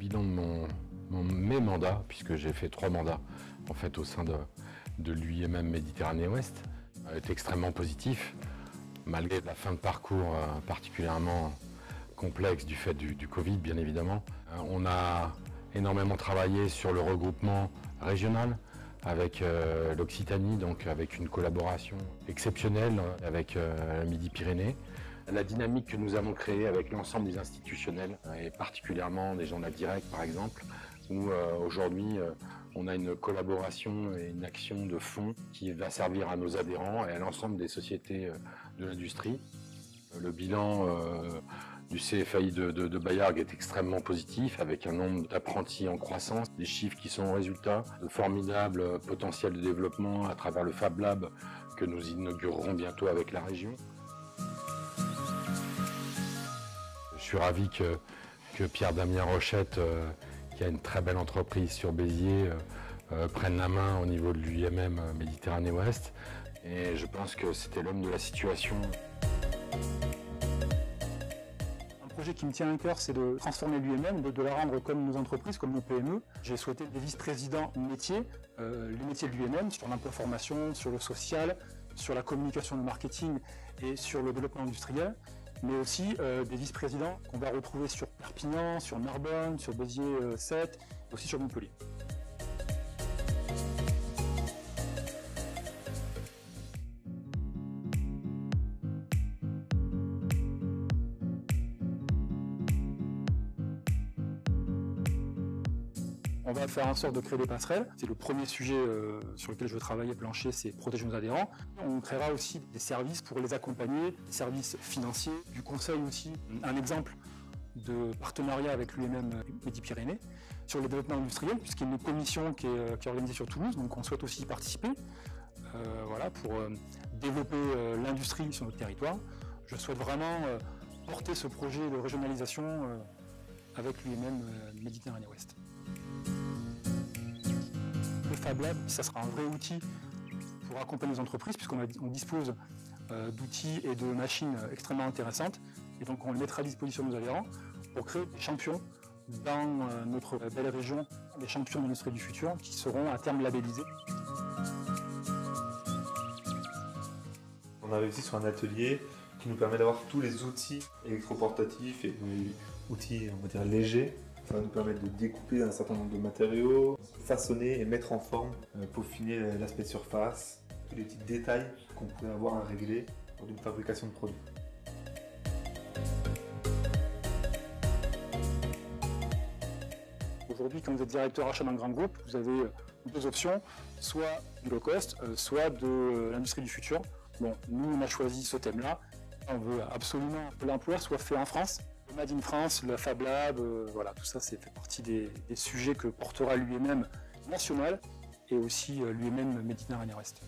bilan de mes mandats, puisque j'ai fait 3 mandats en fait, au sein de l'UIMM Méditerranée Ouest, est extrêmement positif, malgré la fin de parcours particulièrement complexe du fait du Covid, bien évidemment. On a énormément travaillé sur le regroupement régional avec l'Occitanie, donc avec une collaboration exceptionnelle avec Midi-Pyrénées. La dynamique que nous avons créée avec l'ensemble des institutionnels, et particulièrement des journaux directs par exemple, où aujourd'hui on a une collaboration et une action de fond qui va servir à nos adhérents et à l'ensemble des sociétés de l'industrie. Le bilan du CFAI de Bayargues est extrêmement positif, avec un nombre d'apprentis en croissance, des chiffres qui sont au résultat, de formidables potentiels de développement à travers le Fab Lab que nous inaugurerons bientôt avec la région. Je suis ravi que Pierre-Damien Rochette, qui a une très belle entreprise sur Béziers, prenne la main au niveau de l'UIMM Méditerranée Ouest. Et je pense que c'était l'homme de la situation. Un projet qui me tient à cœur, c'est de transformer l'UIMM, de la rendre comme nos entreprises, comme nos PME. J'ai souhaité des vice-présidents métiers, les métiers de l'UIMM, sur l'emploi-formation, sur le social, sur la communication, le marketing et sur le développement industriel, mais aussi des vice-présidents qu'on va retrouver sur Perpignan, sur Narbonne, sur Béziers 7, aussi sur Montpellier. On va faire en sorte de créer des passerelles. C'est le premier sujet sur lequel je veux travailler, plancher, c'est protéger nos adhérents. On créera aussi des services pour les accompagner, des services financiers, du conseil aussi. Un exemple de partenariat avec l'UIMM Midi-Pyrénées sur le développement industriel, puisqu'il y a une commission qui est organisée sur Toulouse, donc on souhaite aussi y participer voilà, pour développer l'industrie sur notre territoire. Je souhaite vraiment porter ce projet de régionalisation avec l'UIMM Méditerranée Ouest. Le Fab Lab, ça sera un vrai outil pour accompagner les entreprises, puisqu'on dispose d'outils et de machines extrêmement intéressantes. Et donc on les mettra à disposition de nos adhérents pour créer des champions dans notre belle région, des champions de l'industrie du futur qui seront à terme labellisés. On a réussi sur un atelier qui nous permet d'avoir tous les outils électroportatifs et outils, on va dire, légers. Ça va nous permettre de découper un certain nombre de matériaux, façonner et mettre en forme, peaufiner l'aspect de surface, tous les petits détails qu'on pourrait avoir à régler lors d'une fabrication de produits. Aujourd'hui, quand vous êtes directeur achat d'un grand groupe, vous avez 2 options, soit du low cost, soit de l'industrie du futur. Bon, nous, on a choisi ce thème-là. On veut absolument que l'emploi soit fait en France. Le Made in France, le Fab Lab, voilà, tout ça, c'est fait partie des sujets que portera l'UIMM national et aussi l'UIMM Méditerranée Ouest.